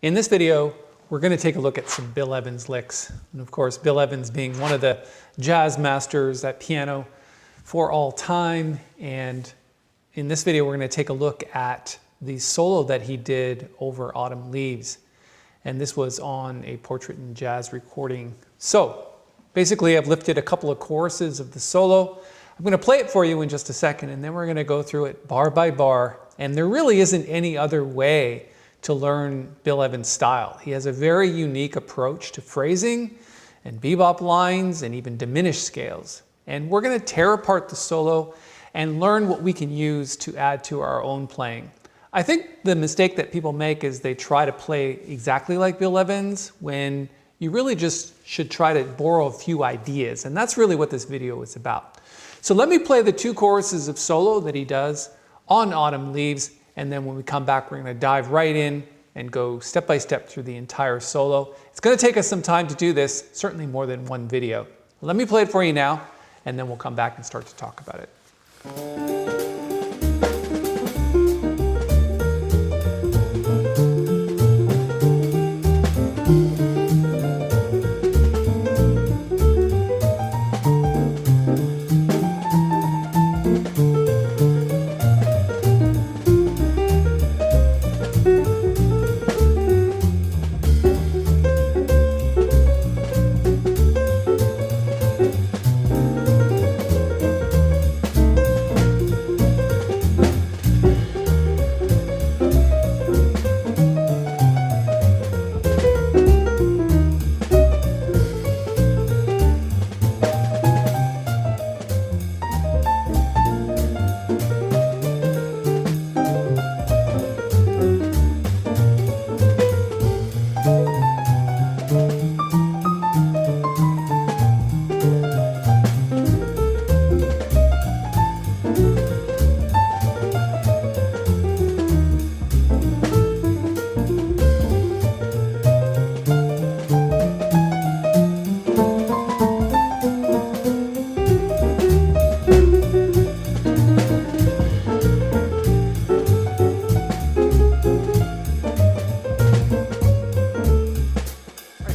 In this video, we're going to take a look at some Bill Evans licks. And of course, Bill Evans being one of the jazz masters at piano for all time. And in this video, we're going to take a look at the solo that he did over Autumn Leaves. And this was on a Portrait in Jazz recording. So basically, I've lifted a couple of choruses of the solo. I'm going to play it for you in just a second, and then we're going to go through it bar by bar. And there really isn't any other way to learn Bill Evans' style. He has a very unique approach to phrasing and bebop lines and even diminished scales. And we're going to tear apart the solo and learn what we can use to add to our own playing. I think the mistake that people make is they try to play exactly like Bill Evans when you really just should try to borrow a few ideas. And that's really what this video is about. So let me play the two choruses of solo that he does on Autumn Leaves. And then when we come back, we're going to dive right in and go step by step through the entire solo. It's going to take us some time to do this, certainly more than one video. Let me play it for you now, and then we'll come back and start to talk about it.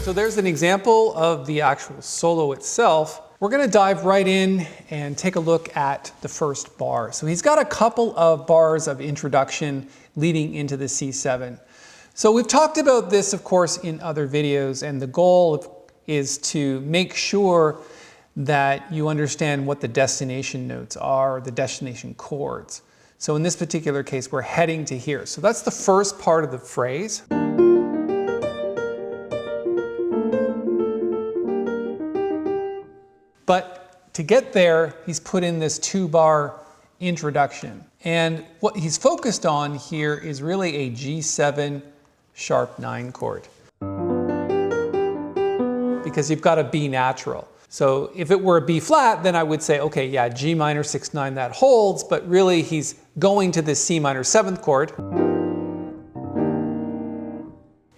So there's an example of the actual solo itself. We're going to dive right in and take a look at the first bar. So he's got a couple of bars of introduction leading into the C7. So we've talked about this, of course, in other videos, and the goal is to make sure that you understand what the destination notes are, or the destination chords. So in this particular case, we're heading to here. So that's the first part of the phrase. But to get there, he's put in this 2-bar introduction. And what he's focused on here is really a G7 sharp 9 chord. Because you've got a B natural. So if it were a B flat, then I would say, okay, yeah, G minor 6/9, that holds, but really he's going to this C minor 7th chord.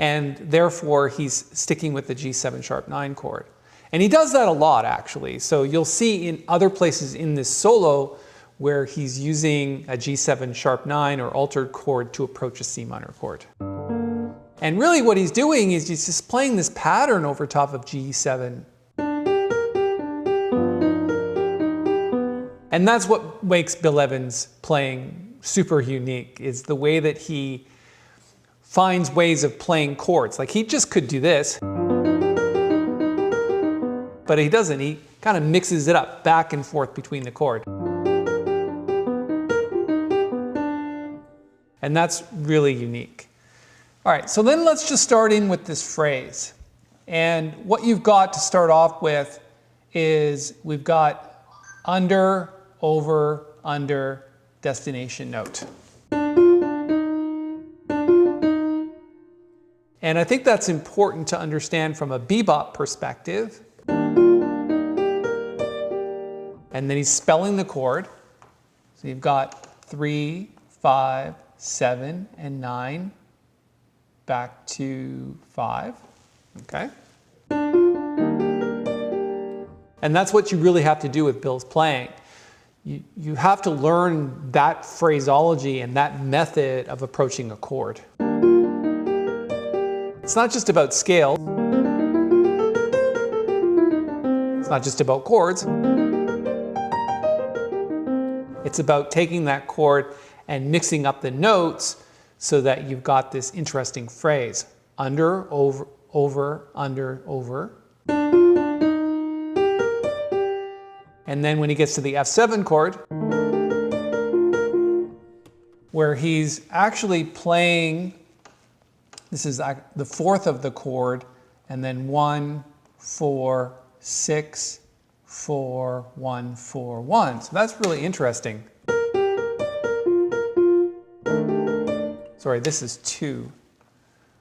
And therefore he's sticking with the G7 sharp 9 chord. And he does that a lot, actually. So you'll see in other places in this solo where he's using a G7 sharp 9 or altered chord to approach a C minor chord. And really what he's doing is he's just playing this pattern over top of G7. And that's what makes Bill Evans' playing super unique, is the way that he finds ways of playing chords. Like he just could do this. But he doesn't. He kind of mixes it up back and forth between the chord. And that's really unique. All right, so then let's just start in with this phrase. And what you've got to start off with is we've got under, over, under, destination note. And I think that's important to understand from a bebop perspective. And then he's spelling the chord. So you've got 3, 5, 7, and 9, back to 5, okay? And that's what you really have to do with Bill's playing. You have to learn that phraseology and that method of approaching a chord. It's not just about scales. It's not just about chords. It's about taking that chord and mixing up the notes so that you've got this interesting phrase. Under, over, over, under, over. And then when he gets to the F7 chord, where he's actually playing, this is the fourth of the chord, and then 1, 4, 6, 4, 1, 4, 1. So that's really interesting. Sorry, this is 2.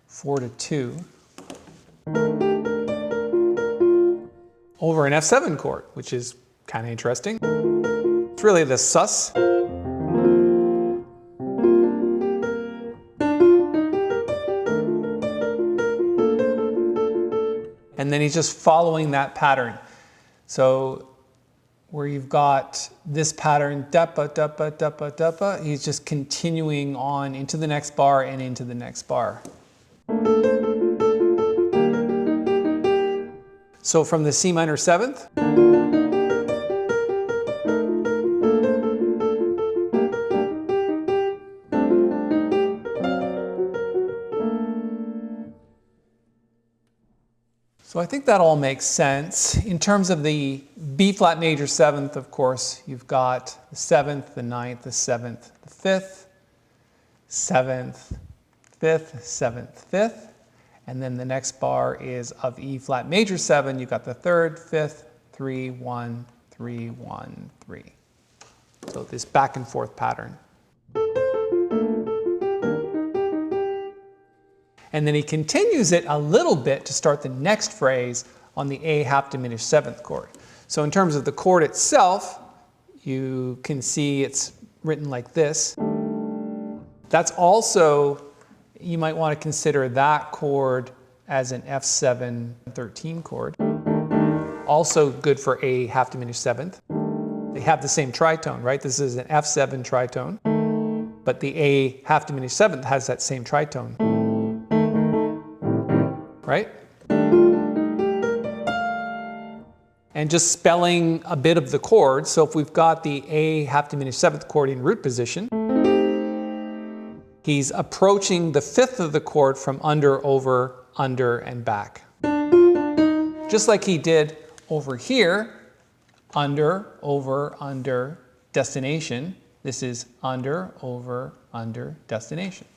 4 to 2. Over an F7 chord, which is kind of interesting. It's really the sus. And then he's just following that pattern. So where you've got this pattern, dappa, dappa, dappa, dappa, he's just continuing on into the next bar and into the next bar. So from the C minor 7th, so I think that all makes sense. In terms of the B flat major 7th, of course, you've got the 7th, the 9th, the 7th, the 5th, 7th, 5th, 7th, 5th. And then the next bar is of E flat major 7. You've got the 3rd, 5th, 3, 1, 3, 1, 3. So this back and forth pattern. And then he continues it a little bit to start the next phrase on the A half diminished 7th chord. So in terms of the chord itself, you can see it's written like this. That's also, you might want to consider that chord as an F7 13 chord. Also good for A half diminished 7th. They have the same tritone, right? This is an F7 tritone, but the A half diminished 7th has that same tritone. Right? And just spelling a bit of the chord. So if we've got the A half diminished 7th chord in root position, he's approaching the 5th of the chord from under, over, under, and back. Just like he did over here, under, over, under, destination. This is under, over, under, destination.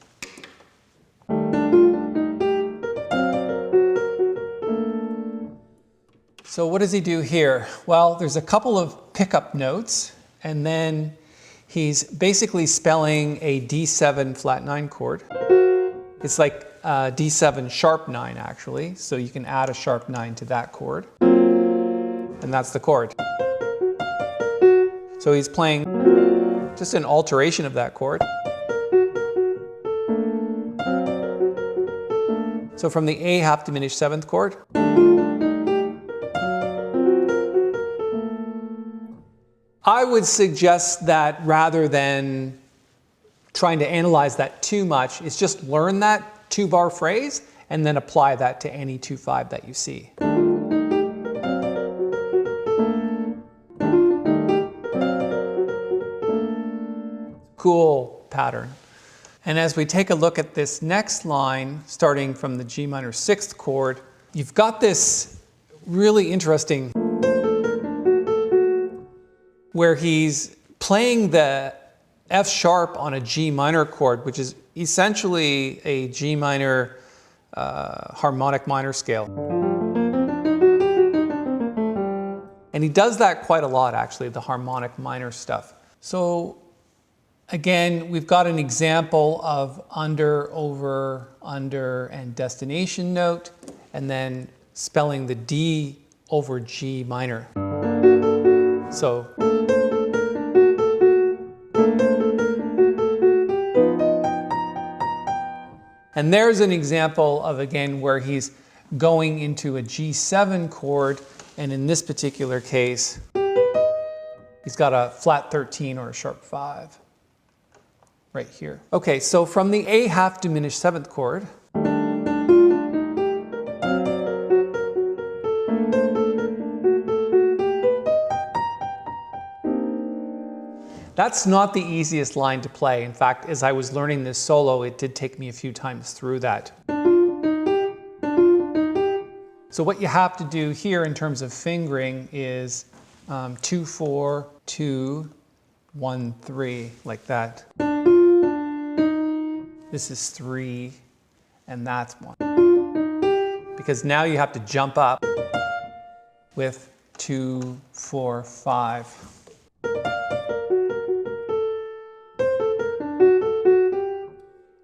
So what does he do here? Well, there's a couple of pickup notes, and then he's basically spelling a D7 flat 9 chord. It's like D7 sharp 9 actually, so you can add a sharp 9 to that chord. And that's the chord. So he's playing just an alteration of that chord. So from the A half diminished 7th chord, I would suggest that rather than trying to analyze that too much, is just learn that 2-bar phrase and then apply that to any 2/5 that you see. Cool pattern. And as we take a look at this next line, starting from the G minor 6th chord, you've got this really interesting where he's playing the F sharp on a G minor chord, which is essentially a G minor harmonic minor scale. And he does that quite a lot, actually, the harmonic minor stuff. So again, we've got an example of under, over, under, and destination note, and then spelling the D over G minor. So and there's an example of, again, where he's going into a G7 chord, and in this particular case, he's got a flat 13 or a sharp 5 right here. Okay, so from the A half diminished 7th chord, That's not the easiest line to play. In fact, as I was learning this solo, it did take me a few times through that. So what you have to do here in terms of fingering is 2, 4, 2, 1, 3, like that. This is 3, and that's 1. Because now you have to jump up with 2, 4, 5.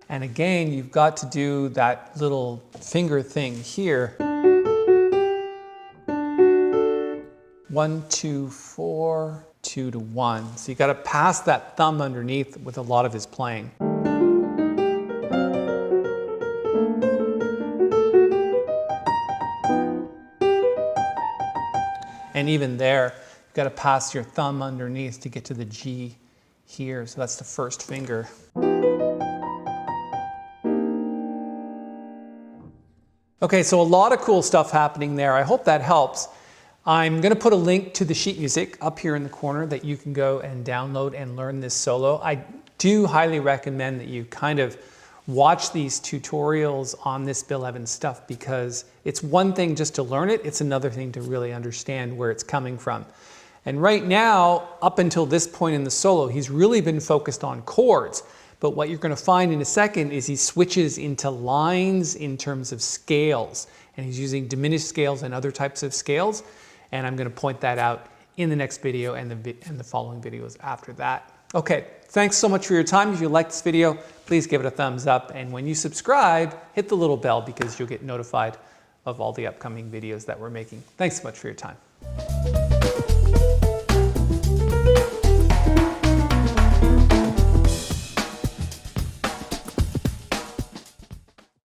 And again, you've got to do that little finger thing here. 1, 2, 4, 2 to 1. So you got to pass that thumb underneath with a lot of his playing. And even there, you've got to pass your thumb underneath to get to the G here. So that's the first finger. Okay, so a lot of cool stuff happening there. I hope that helps. I'm going to put a link to the sheet music up here in the corner that you can go and download and learn this solo. I do highly recommend that you kind of watch these tutorials on this Bill Evans stuff, because it's one thing just to learn it, it's another thing to really understand where it's coming from. And right now, up until this point in the solo, he's really been focused on chords. But what you're going to find in a second is he switches into lines in terms of scales. And he's using diminished scales and other types of scales. And I'm going to point that out in the next video and the following videos after that. Okay, thanks so much for your time. If you liked this video, please give it a thumbs up. And when you subscribe, hit the little bell because you'll get notified of all the upcoming videos that we're making. Thanks so much for your time.